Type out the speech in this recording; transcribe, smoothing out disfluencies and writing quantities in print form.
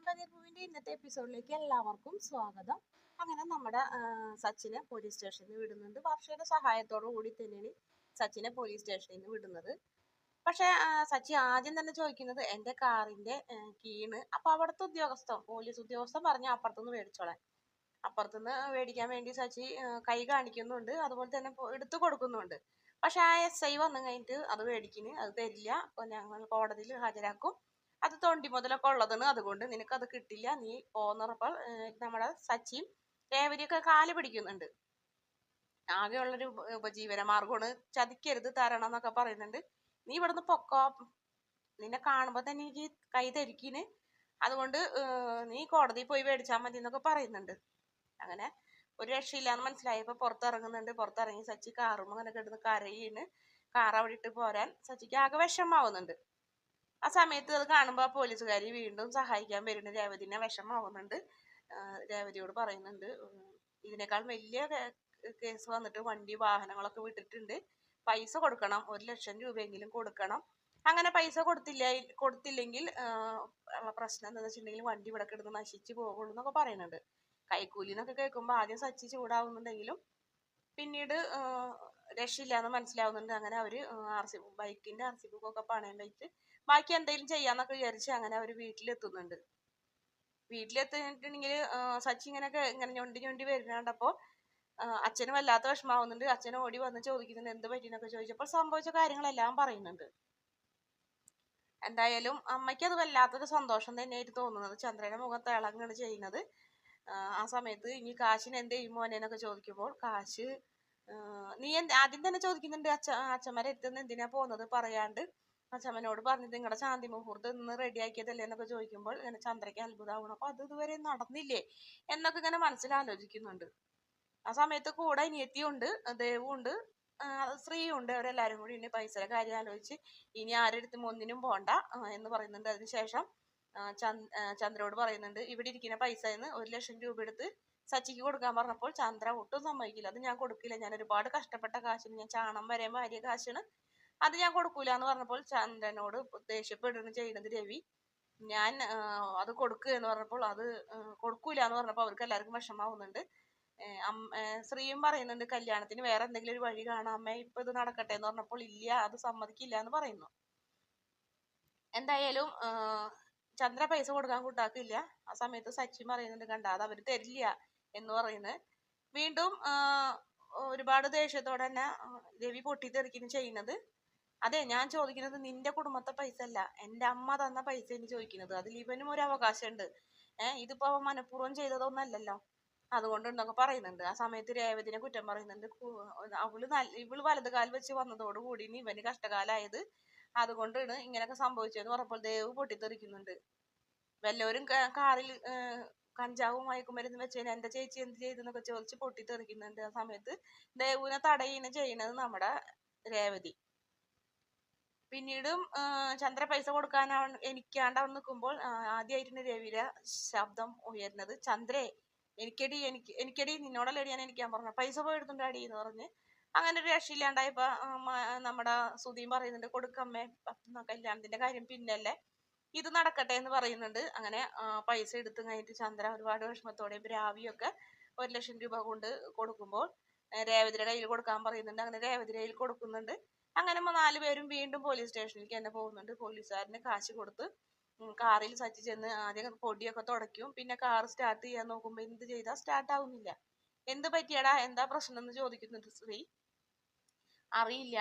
കതിർപ്പൂവിന്റെ ഇന്നത്തെ എപ്പിസോഡിലേക്ക് എല്ലാവർക്കും സ്വാഗതം. അങ്ങനെ നമ്മുടെ സച്ചിനെ പോലീസ് സ്റ്റേഷനിൽ വിടുന്നുണ്ട്. വർഷയുടെ സഹായത്തോടു കൂടി തന്നെയാണ് സച്ചിനെ പോലീസ് സ്റ്റേഷനിൽ നിന്ന് വിടുന്നത്. പക്ഷെ സച്ചി ആദ്യം തന്നെ ചോദിക്കുന്നത് എന്റെ കാറിന്റെ കീണ്. അപ്പൊ അവിടുത്തെ പോലീസ് ഉദ്യോഗസ്ഥൻ പറഞ്ഞ അപ്പുറത്തുനിന്ന് മേടിച്ചോളാൻ. അപ്പുറത്തുനിന്ന് മേടിക്കാൻ വേണ്ടി സച്ചി കൈ കാണിക്കുന്നുണ്ട്, അതുപോലെ തന്നെ എടുത്തു കൊടുക്കുന്നുണ്ട്. പക്ഷെ ആ SI വന്നു കഴിഞ്ഞിട്ട് അത് മേടിക്കുന്നു, അത് തരില്ല, അപ്പൊ ഞങ്ങൾ കോടതിയിൽ ഹാജരാക്കും, അത് തൊണ്ടി മുതലൊക്കെ ഉള്ളതാണ്, അതുകൊണ്ട് നിനക്ക് അത് കിട്ടില്ല, നീ പോന്നപ്പോൾ നമ്മുടെ സച്ചിയും രേവതിയൊക്കെ കാല് പിടിക്കുന്നുണ്ട്. ആകെയുള്ളൊരു ഉപജീവന മാർഗമാണ്, ചതിക്കരുത്, തരണം എന്നൊക്കെ പറയുന്നുണ്ട്. നീ ഇവിടുന്ന് പൊക്കോ, നിന്നെ കാണുമ്പോ തന്നെ എനിക്ക് കൈ ധരിക്കിന്, അതുകൊണ്ട് നീ കോടതിയിൽ പോയി മേടിച്ചാൽ മതി എന്നൊക്കെ പറയുന്നുണ്ട്. അങ്ങനെ ഒരു രക്ഷയില്ലാന്ന് മനസ്സിലായപ്പോ പുറത്തിറങ്ങി സച്ചി കാറും അങ്ങനെ കിടന്ന് കരയിന്. കാർ അവിടെ ഇട്ട് പോരാൻ സച്ചിക്ക് ആകെ വിഷമാവുന്നുണ്ട്. ആ സമയത്ത് അത് കാണുമ്പോൾ ആ പോലീസുകാരി വീണ്ടും സഹായിക്കാൻ വരുന്ന രേവതിനെ വിഷമാവുന്നുണ്ട്. രേവതിയോട് പറയുന്നുണ്ട്, ഇതിനേക്കാൾ വലിയ കേസ് വന്നിട്ട് വണ്ടി വാഹനങ്ങളൊക്കെ വിട്ടിട്ടുണ്ട്, പൈസ കൊടുക്കണം, 1,00,000 രൂപയെങ്കിലും കൊടുക്കണം. അങ്ങനെ പൈസ കൊടുത്തില്ലെങ്കിൽ പ്രശ്നം എന്താണെന്ന് വെച്ചിട്ടുണ്ടെങ്കിൽ വണ്ടി ഇവിടെ കിടന്ന് നശിച്ചു പോകുള്ളൂ എന്നൊക്കെ പറയുന്നുണ്ട്. കൈക്കൂലി എന്നൊക്കെ കേൾക്കുമ്പോൾ ആദ്യം സച്ചി ചൂടാവുന്നുണ്ടെങ്കിലും പിന്നീട് രക്ഷയില്ലാന്ന് മനസ്സിലാവുന്നുണ്ട്. അങ്ങനെ അവര് ബൈക്കിന്റെ RC ബുക്കൊക്കെ പണയം വെച്ച് ബാക്കി എന്തെങ്കിലും ചെയ്യാന്നൊക്കെ വിചാരിച്ച് അങ്ങനെ അവര് വീട്ടിലെത്തുന്നുണ്ട്. വീട്ടിലെത്തിയിട്ടുണ്ടെങ്കിൽ സച്ചി ഇങ്ങനെ ഞൊണ്ടി വരുന്ന കണ്ടപ്പോ അച്ഛന് വല്ലാത്ത വിഷമാവുന്നുണ്ട്. അച്ഛൻ ഓടി വന്ന് ചോദിക്കുന്നുണ്ട് എന്ത് പറ്റിയെന്നൊക്കെ ചോദിച്ചപ്പോൾ സംഭവിച്ച കാര്യങ്ങളെല്ലാം പറയുന്നുണ്ട്. എന്തായാലും അമ്മയ്ക്ക് അത് വല്ലാത്തൊരു സന്തോഷം തന്നെയായിട്ട് തോന്നുന്നത്. ചന്ദ്രന്റെ മുഖം തിളങ്ങാണ് ചെയ്യുന്നത്. ആ സമയത്ത് ഇനി കാശിന് എന്ത് ചെയ്യും മോനെ എന്നൊക്കെ ചോദിക്കുമ്പോൾ കാശ് നീ ആദ്യം തന്നെ ചോദിക്കുന്നുണ്ട്, അച്ഛന്മാരെ എത്തുന്ന എന്തിനാ പോകുന്നത് പറയാണ്ട്. അച്ഛമ്മനോട് പറഞ്ഞത് നിങ്ങളുടെ ശാന്തി മുഹൂർത്തം ഇന്ന് റെഡിയാക്കിയതല്ലേ എന്നൊക്കെ ചോദിക്കുമ്പോൾ ഇങ്ങനെ ചന്ദ്രയ്ക്ക് അത്ഭുതമാവണം. അപ്പൊ അത് ഇതുവരെ നടന്നില്ലേ എന്നൊക്കെ ഇങ്ങനെ മനസ്സിലാലോചിക്കുന്നുണ്ട്. ആ സമയത്ത് കൂടെ അനിയത്തിയുണ്ട്, ദേവുണ്ട്, ശ്രീയുണ്ട്. അവരെല്ലാരും കൂടി ഇനി പൈസയുടെ കാര്യം ആലോചിച്ച് ഇനി ആരെടുത്തും ഒന്നിനും പോണ്ട എന്ന് പറയുന്നുണ്ട്. അതിനുശേഷം ചന്ദ്രയോട് പറയുന്നുണ്ട്, ഇവിടെ ഇരിക്കുന്ന പൈസന്ന് 1,00,000 രൂപ എടുത്ത് സച്ചിക്ക് കൊടുക്കാൻ പറഞ്ഞപ്പോൾ ചന്ദ്ര ഒട്ടും സമ്മതിക്കില്ല. അത് ഞാൻ കൊടുക്കില്ല, ഞാൻ ഒരുപാട് കഷ്ടപ്പെട്ട കാശിന്, ഞാൻ ചാണം വരെ വാരിയ കാശാണ്, അത് ഞാൻ കൊടുക്കൂല എന്ന് പറഞ്ഞപ്പോൾ ചന്ദ്രനോട് ദേഷ്യപ്പെടുകയാണ് ചെയ്യുന്നത് രവി. ഞാൻ അത് കൊടുക്കുക എന്ന് പറഞ്ഞപ്പോൾ അത് കൊടുക്കൂല എന്ന് പറഞ്ഞപ്പോൾ അവർക്ക് എല്ലാവർക്കും വിഷമാവുന്നുണ്ട്. ശ്രീയും പറയുന്നുണ്ട് കല്യാണത്തിന് വേറെ എന്തെങ്കിലും ഒരു വഴി കാണാം അമ്മേ, ഇപ്പൊ ഇത് നടക്കട്ടെ എന്ന് പറഞ്ഞപ്പോൾ ഇല്ല, അത് സമ്മതിക്കില്ല എന്ന് പറയുന്നു. എന്തായാലും ചന്ദ്ര പൈസ കൊടുക്കാൻ കൂട്ടാക്കില്ല. ആ സമയത്ത് സച്ചി പറയുന്നുണ്ട് കണ്ട അത് അവര് തരില്ല എന്ന് പറയുന്നത്. വീണ്ടും ഒരുപാട് ദേഷ്യത്തോടെ തന്നെ രവി പൊട്ടിത്തെറിക്കുന്നു ചെയ്യുന്നത്. അതെ, ഞാൻ ചോദിക്കുന്നത് നിന്റെ കുടുംബത്തെ പൈസ അല്ല, എന്റെ അമ്മ തന്ന പൈസ എന്ന് ചോദിക്കുന്നത്. അതിൽ ഇവനും ഒരു അവകാശമുണ്ട്. ഇതിപ്പോ അവൻ മനഃപൂർവ്വം ചെയ്തതൊന്നല്ലല്ലോ, അതുകൊണ്ട് എന്നൊക്കെ പറയുന്നുണ്ട്. ആ സമയത്ത് രേവതിനെ കുറ്റം പറയുന്നുണ്ട്. ഇവള് വലത് കാൽ വെച്ച് വന്നതോടുകൂടി ഇവന് കഷ്ടകാലായത്, അതുകൊണ്ടാണ് ഇങ്ങനെയൊക്കെ സംഭവിച്ചതെന്ന് പറഞ്ഞപ്പോൾ ദേവ് പൊട്ടിത്തെറിക്കുന്നുണ്ട്. വല്ലവരും കാറിൽ കഞ്ചാവും മയക്കുമരുന്ന് വെച്ചതിന് എന്റെ ചേച്ചി എന്ത് ചെയ്തെന്നൊക്കെ ചോദിച്ച് പൊട്ടിത്തെറിക്കുന്നുണ്ട്. ആ സമയത്ത് ദേവുവിനെ തടയുകയാണ് ചെയ്യുന്നത് നമ്മുടെ രേവതി. പിന്നീടും ചന്ദ്ര പൈസ കൊടുക്കാനാണ് എനിക്കാണ്ട് അവിടെ നിൽക്കുമ്പോൾ ആദ്യമായിട്ടാണ് രവിയുടെ ശബ്ദം ഉയരുന്നത്. ചന്ദ്രേ, എനിക്കടി നിന്നോടല്ലേ ഞാൻ എനിക്കാൻ പറഞ്ഞു, പൈസ പോയി എടുത്തുണ്ടാടി എന്ന് പറഞ്ഞ്. അങ്ങനെ ഒരു രക്ഷയില്ലാണ്ടായപ്പോ നമ്മുടെ സുധിയും പറയുന്നുണ്ട് കൊടുക്കമ്മേ, കല്യാണത്തിന്റെ കാര്യം പിന്നല്ലേ, ഇത് നടക്കട്ടെ എന്ന് പറയുന്നുണ്ട്. അങ്ങനെ പൈസ എടുത്തു കഴിഞ്ഞിട്ട് ചന്ദ്ര ഒരുപാട് വിഷമത്തോടെ രാവിയൊക്കെ 1,00,000 രൂപ കൊണ്ട് കൊടുക്കുമ്പോൾ രേവതിയുടെ കയ്യിൽ കൊടുക്കാൻ പറയുന്നുണ്ട്. അങ്ങനെ രേവതിയുടെ കയ്യിൽ കൊടുക്കുന്നുണ്ട്. അങ്ങനെ 4 പേരും വീണ്ടും പോലീസ് സ്റ്റേഷനിലേക്ക് തന്നെ പോകുന്നുണ്ട്. പോലീസുകാരന് കാശ് കൊടുത്ത് കാറിൽ സച്ചി ചെന്ന് ആദ്യം പൊടിയൊക്കെ തുടയ്ക്കും. പിന്നെ കാർ സ്റ്റാർട്ട് ചെയ്യാൻ നോക്കുമ്പോ എന്ത് ചെയ്താ സ്റ്റാർട്ട് ആവുന്നില്ല. എന്ത് പറ്റിയടാ, എന്താ പ്രശ്നം എന്ന് ചോദിക്കുന്നുണ്ട് ശ്രീ. അറിയില്ല